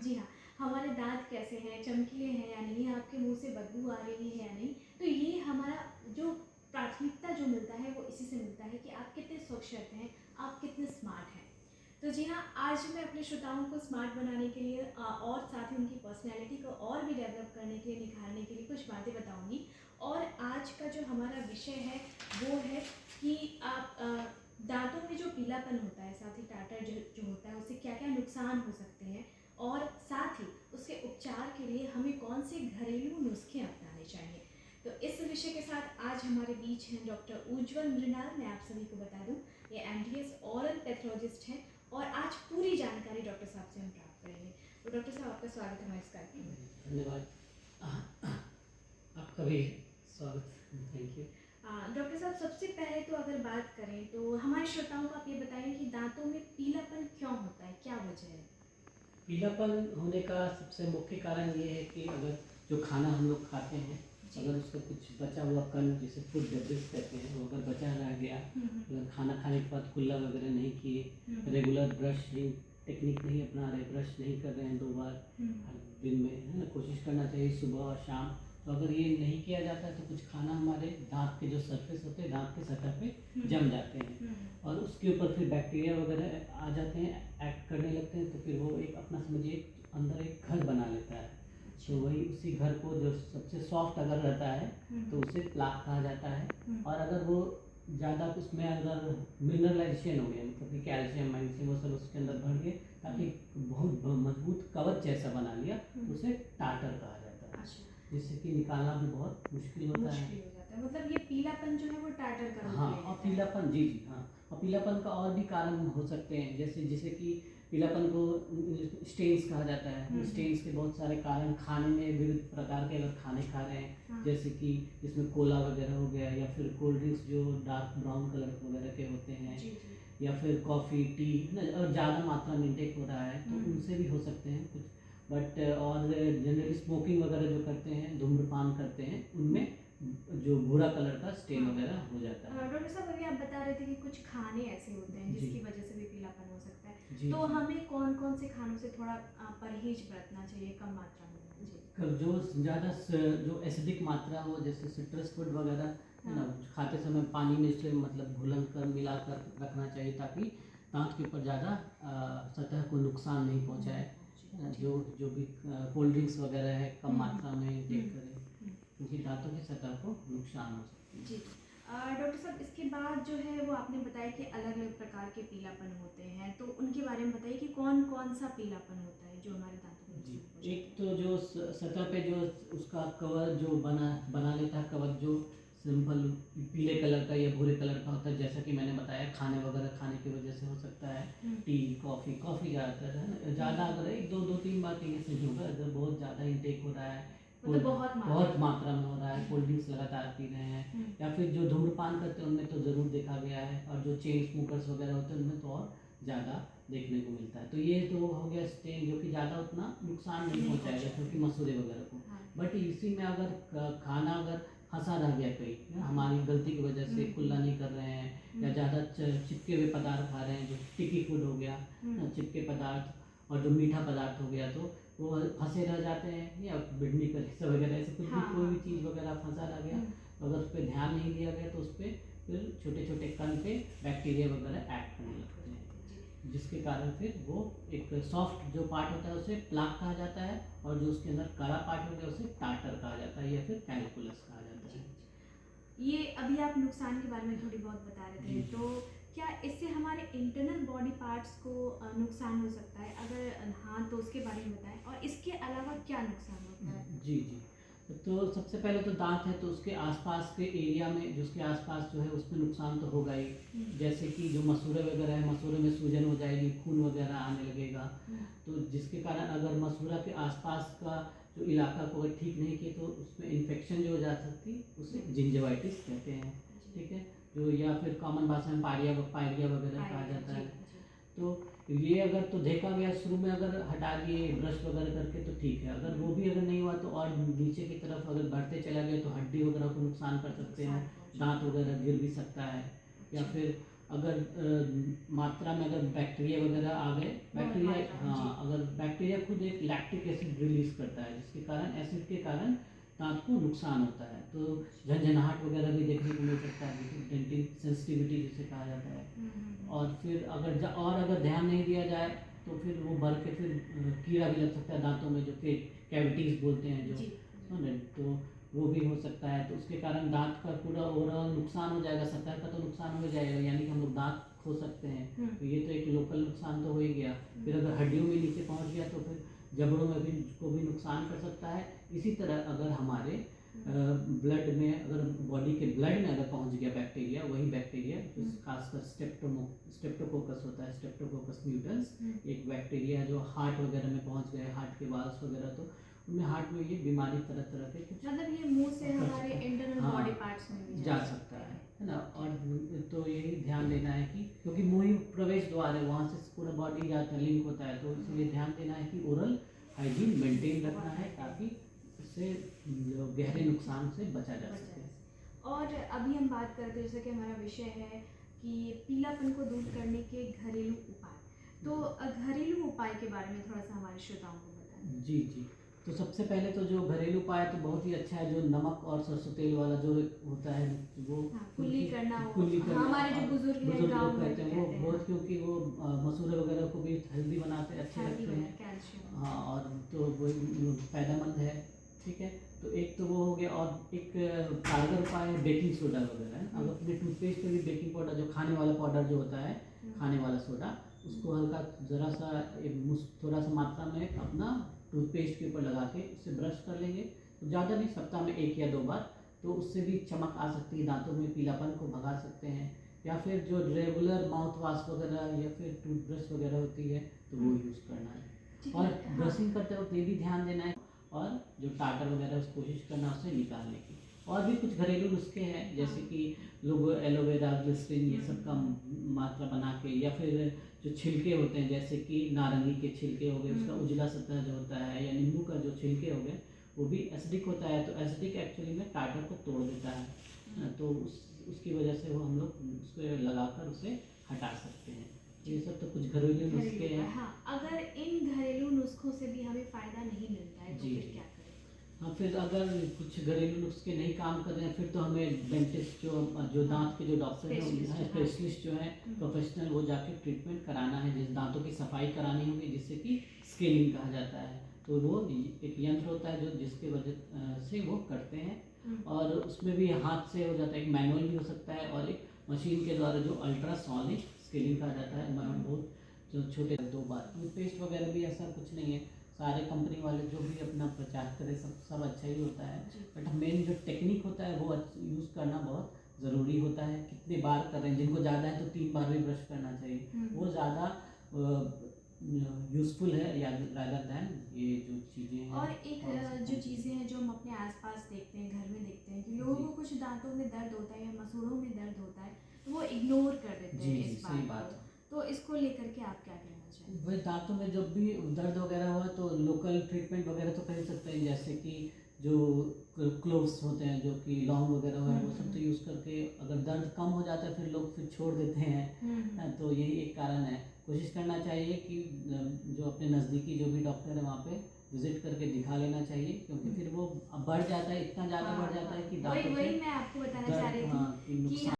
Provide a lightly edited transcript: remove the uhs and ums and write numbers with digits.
जी हाँ, हमारे दाँत कैसे हैं, चमकीले हैं या नहीं, आपके मुँह से बदबू आ रही है या नहीं, तो ये हमारा जो प्राथमिकता जो मिलता है वो इसी से मिलता है कि आप कितने स्वच्छत हैं, आप कितने स्मार्ट हैं। तो जी हाँ, आज मैं अपने श्रोताओं को स्मार्ट बनाने के लिए और साथ ही उनकी पर्सनैलिटी को और भी डेवलप करने के लिए, निखारने के लिए कुछ बातें बताऊँगी। और आज का जो हमारा विषय है वो है कि आप दाँतों में जो पीलापन होता है, साथ ही टाटर जो होता है, उससे क्या-क्या नुकसान हो सकते हैं और साथ ही उसके उपचार के लिए हमें कौन से घरेलू नुस्खे अपनाने चाहिए। तो इस विषय के साथ आज हमारे बीच हैं डॉक्टर उज्ज्वल मृणाल। मैं आप सभी को बता दूं, ये एमडीएस ओरल पैथोलॉजिस्ट हैं और आज पूरी जानकारी डॉक्टर साहब से हम प्राप्त करेंगे। तो डॉक्टर साहब, आपका स्वागत है हमारे इस कार्यक्रम में। धन्यवाद। आपका भी स्वागत। Thank you. डॉक्टर साहब, सबसे पहले तो अगर बात करें तो हमारे श्रोताओं को आप ये बताएं कि दांतों में पीलापन क्यों होता है, क्या वजह है? पीलापन होने का सबसे मुख्य कारण ये है कि अगर जो खाना हम लोग खाते हैं, अगर उसका कुछ बचा हुआ कण, जिसे फूड डेब्रिस कहते हैं, वो अगर बचा रह गया, अगर खाना खाने के बाद कुल्ला वगैरह नहीं किए, रेगुलर ब्रशिंग टेक्निक नहीं अपना रहे, ब्रश नहीं कर रहे हैं 2 बार हर दिन में, है ना, कोशिश करना चाहिए सुबह और शाम। तो अगर ये नहीं किया जाता है तो कुछ खाना हमारे दांत के जो सरफेस होते हैं, दांत के सतह पे जम जाते हैं और उसके ऊपर फिर बैक्टीरिया वगैरह आ जाते हैं, एक्ट करने लगते हैं, तो फिर वो एक अपना समझिए अंदर एक घर बना लेता है। तो वही उसी घर को जो सबसे सॉफ्ट अगर रहता है तो उसे प्लाक कहा जाता है। और अगर वो ज़्यादा उसमें अगर मिनरलाइजेशन हो गया, मतलब कि कैल्शियम मैग्नीशियम वो सब उसके अंदर भर गए, ताकि बहुत मजबूत कवच जैसा बना लिया, तो उसे टाटर कहा जाता है, जिससे कि निकालना भी बहुत मुश्किल होता है। मतलब ये पीलापन जो है वो टाटर का रूप हाँ, ले और लेता है। पीलापन, जी जी हाँ, और पीलापन का और भी कारण हो सकते हैं, जैसे कि पीलापन को स्टेन्स कहा जाता है। स्टेन्स के बहुत सारे कारण, खाने में विविध प्रकार के अगर खाने खा रहे हैं, जैसे कि जिसमें कोला वगैरह हो गया, या फिर कोल्ड ड्रिंक्स जो डार्क ब्राउन कलर वगैरह के होते हैं, या फिर कॉफ़ी टी ना, और ज़्यादा मात्रा में इंटेक हो रहा है, तो उनसे भी हो सकते हैं कुछ। बट और जनरली स्मोकिंग वगैरह जो करते हैं, धूम्रपान करते हैं, उनमें जो भूरा कलर का स्टेन वगैरह हो जाता है। डॉक्टर साहब, अभी आप बता रहे थे कि कुछ खाने ऐसे होते हैं जी जिसकी वजह से भी पीलापन हो सकता है, जी तो जी। हमें कौन कौन से खानों से थोड़ा परहेज बरतना चाहिए, कम मात्रा में? जी। जो ज़्यादा जो एसिडिक मात्रा हो, जैसे सिट्रस फूड वगैरह, है ना, खाते समय पानी में इसे मतलब घुलन कर मिलाकर रखना चाहिए, ताकि दांत के ऊपर ज़्यादा सतह को नुकसान नहीं पहुंचाए, है ना। जो जो भी कोल्ड ड्रिंक्स वगैरह है, कम मात्रा में इंटेक करें, क्योंकि दांतों की सतह को नुकसान हो सकता है। जी। डॉक्टर साहब, इसके बाद जो है वो आपने बताया कि अलग अलग प्रकार के पीलापन होते हैं, तो उनके बारे में बताइए कि कौन कौन सा पीलापन होता है जो हमारे दांतों में जी, नुकसान पहुंचाता एक तो जो सतह पे जो उसका कवर जो बना लेता है, कवर जो सिंपल पीले कलर का या भूरे कलर का होता है, जैसा कि मैंने बताया, खाने वगैरह खाने की वजह से हो सकता है। टी, कॉफ़ी ज़्यादातर, है ना, ज़्यादा अगर एक दो दो तीन बार पीने से नहीं होगा, अगर बहुत ज़्यादा इंटेक हो रहा है, मतलब बहुत मात्रा में हो रहा है, कोल्ड ड्रिंक्स लगातार पी रहे हैं, या फिर जो धूम्रपान करते हैं उनमें तो ज़रूर देखा गया है, और जो चेन स्मोकर्स वगैरह होते हैं उनमें तो और ज़्यादा देखने को मिलता है। तो ये तो हो गया स्टेन, जो कि ज़्यादा उतना नुकसान नहीं पहुंचाएगा, क्योंकि मसूरे वगैरह को। बट इसी में अगर खाना अगर फंसा रह गया कहीं, हमारी गलती की वजह से कुल्ला नहीं कर रहे हैं, या ज़्यादा चिपके हुए पदार्थ खा रहे हैं, जो स्टिकी फूड हो गया, चिपके पदार्थ, और जो मीठा पदार्थ हो गया, तो वो फंसे रह जाते हैं, या बिजली का हिस्सा वगैरह, ऐसे कुछ भी कोई भी चीज़ वगैरह फंसा रह गया, तो अगर उस पर ध्यान नहीं दिया गया तो उस पर फिर छोटे छोटे कण पे बैक्टीरिया वगैरह एक्ट करने लगते हैं, जिसके कारण फिर वो एक सॉफ्ट जो पार्ट होता है उसे प्लाक कहा जाता है, और जो उसके अंदर कड़ा पार्ट हो गया उसे टाटर कहा जाता है, या फिर कैलकुलस कहा जाता है। ये अभी आप नुकसान के बारे में थोड़ी बहुत बता रहे थे, तो क्या इससे हमारे इंटरनल बॉडी पार्ट्स को नुकसान हो सकता है? अगर हाँ तो उसके बारे में बताएं, और इसके अलावा क्या नुकसान होता है? जी जी। तो सबसे पहले तो दांत है, तो उसके आसपास के एरिया में, जो उसके आसपास जो है उसमें नुकसान तो होगा ही। जैसे कि जो मसूड़े वगैरह है, मसूड़े में सूजन हो जाएगी, खून वगैरह आने लगेगा, तो जिसके कारण अगर मसूड़ा के आसपास का जो इलाका को अगर ठीक नहीं किए तो उसमें इन्फेक्शन जो हो जा सकती, उसे जिंजवाइटिस कहते हैं, ठीक है, जो या फिर कॉमन भाषा में पायरिया वगैरह कहा जाता है। तो ये अगर तो देखा गया शुरू में, अगर हटा दिए ब्रश वगैरह करके तो ठीक है, अगर वो भी अगर नहीं हुआ तो और नीचे की तरफ अगर बढ़ते चला गया तो हड्डी वगैरह को नुकसान कर सकते हैं, दांत वगैरह गिर भी सकता है, या फिर अगर मात्रा में अगर बैक्टीरिया वगैरह आ गए, बैक्टीरिया, मात्रा में, हाँ, अगर बैक्टीरिया खुद एक लैक्टिक एसिड रिलीज करता है, जिसके कारण एसिड के कारण दांत को नुकसान होता है, तो झंझनाहट वगैरह भी देखने को मिल सकता है, डेंटिंग सेंसिटिविटी जिसे कहा जाता है। और फिर अगर ध्यान नहीं दिया जाए तो फिर वो बढ़ के फिर कीड़ा भी लग सकता है दांतों में, जो कि कैविटीज बोलते हैं जो, है, तो वो भी हो सकता है। तो उसके कारण दांत का पूरा ओवरऑल नुकसान हो जाएगा, सतह का तो नुकसान हो जाएगा, यानी कि हम लोग दांत खो सकते हैं। तो ये तो एक लोकल नुकसान तो हो ही गया। फिर अगर हड्डियों में नीचे पहुंच गया तो फिर जबड़ों में भी को भी नुकसान कर सकता है। इसी तरह अगर हमारे ब्लड में, अगर बॉडी के ब्लड में अगर पहुंच गया बैक्टीरिया, वही बैक्टीरिया जो खासकर स्ट्रेप्टोकोकस होता है, स्ट्रेप्टोकोकस म्यूटेंस, एक बैक्टीरिया जो हार्ट वगैरह में पहुंच गए, हार्ट के वाल्व्स वगैरह, तो उनमें हार्ट में ये बीमारी तरह तरह के कुछ मतलब ये मुंह से हमारे इंटरनल हाँ, बॉडी पार्ट्स में भी जा सकता है ना। और तो यही ध्यान देना है कि क्योंकि मुंह ही प्रवेश द्वार है, वहाँ से पूरा बॉडी जाता है, लिंक होता है, तो इसलिए ध्यान देना है कि ओरल हाइजीन मेंटेन रखना है, ताकि इससे गहरे नुकसान से बचा जा सके। और अभी हम बात करते हैं, जैसे कि हमारा विषय है कि पीलापन को दूर करने के घरेलू उपाय, तो घरेलू उपाय के बारे में थोड़ा सा हमारे श्रोताओं को बताएं। जी जी, तो सबसे पहले तो जो घरेलू उपाय तो बहुत ही अच्छा है, जो नमक और सरसों तेल वाला जो होता है वो कुल्ली करना, हमारे जो बुजुर्ग लोग गाँव में कहते हैं, वो बहुत, क्योंकि वो मसूरे वगैरह को भी हेल्दी बनाते हैं, अच्छे रखते हैं, कैल्शियम। हाँ, और तो वो फायदेमंद है। ठीक है, तो एक तो वो हो गया, और एक कारगर उपाय है बेकिंग सोडा वगैरह है। अगर अपने टूथपेस्ट में भी बेकिंग पाउडर, जो खाने वाला पाउडर जो होता है, खाने वाला सोडा, उसको हल्का ज़रा सा थोड़ा सा मात्रा में अपना टूथपेस्ट के ऊपर लगा के उससे ब्रश कर लेंगे, तो ज़्यादा नहीं, सप्ताह में 1 या 2 बार, तो उससे भी चमक आ सकती है, दांतों में पीलापन को भगा सकते हैं। या फिर जो रेगुलर माउथ वॉश वगैरह या फिर टूथब्रश वगैरह होती है, तो वो यूज़ करना है। और ब्रशिंग करते वक्त ये भी ध्यान देना है, और जो टाटर वगैरह उस कोशिश करना उससे निकालने की। और भी कुछ घरेलू नुस्खे हैं, जैसे कि लोग एलोवेरा, ग्लिसरीन, ये सब का मात्रा बना के, या फिर जो छिलके होते हैं, जैसे कि नारंगी के छिलके हो गए, उसका उजला सतह जो होता है, या नींबू का जो छिलके हो गए, वो भी एसिडिक होता है, तो एसिडिक एक्चुअली में टाटर को तोड़ देता है, तो उसकी वजह से वो हम लोग उसको लगाकर उसे हटा सकते हैं। ये सब तो कुछ घरेलू नुस्खे हैं। हाँ, अगर इन घरेलू नुस्खों से भी हमें फ़ायदा नहीं मिलता है तो जी, फिर क्या करें? हाँ, फिर अगर कुछ घरेलू नुस्खे नहीं काम कर रहे हैं, फिर तो हमें डेंटिस्ट जो दांत के जो डॉक्टर हैं, स्पेशलिस्ट जो हैं, प्रोफेशनल, वो जाके ट्रीटमेंट कराना है, जिस दांतों की सफाई करानी होगी, जिससे कि स्केलिंग कहा जाता है। तो वो एक यंत्र होता है जो जिसके वजह से वो करते हैं, और उसमें भी हाथ से हो जाता है, एक मैनुअल भी हो सकता है, और एक मशीन के द्वारा जो अल्ट्रासोनिक स्केलिंग कहा जाता है, बहुत जो छोटे 2 बार। टूथपेस्ट वगैरह भी ऐसा कुछ नहीं है, सारे कंपनी वाले जो भी अपना प्रचार करें, सब अच्छा ही होता है, बट मेन जो टेक्निक होता है वो यूज़ करना बहुत ज़रूरी होता है। कितने बार कर रहे हैं, जिनको ज़्यादा है तो 3 बार भी ब्रश करना चाहिए, वो ज़्यादा यूज़फुल है, या रादर दैन ये जो चीज़ें हैं। और एक जो चीज़ें हैं जो हम अपने आसपास देखते हैं, घर में देखते हैं कि लोगों को कुछ दांतों में दर्द होता है या मसूड़ों में दर्द होता है, तो वो इग्नोर कर देते हैं इस बात को, तो इसको लेकर के आप क्या कहना चाहिए? वही दांतों में जब भी दर्द वगैरह हुआ तो लोकल ट्रीटमेंट वगैरह तो कर ही सकते हैं, जैसे कि जो क्लोव्स होते हैं, जो कि लौंग वगैरह है, वो सब तो यूज़ करके अगर दर्द कम हो जाता है, फिर लोग फिर छोड़ देते हैं, तो यही एक कारण है। कोशिश करना चाहिए कि जो अपने नज़दीकी जो भी डॉक्टर है वहाँ पे विजिट करके दिखा लेना चाहिए, क्योंकि फिर वो बढ़ जाता है, इतना ज़्यादा बढ़ जाता है कि वही मैं आपको बताना चाह रही थी कि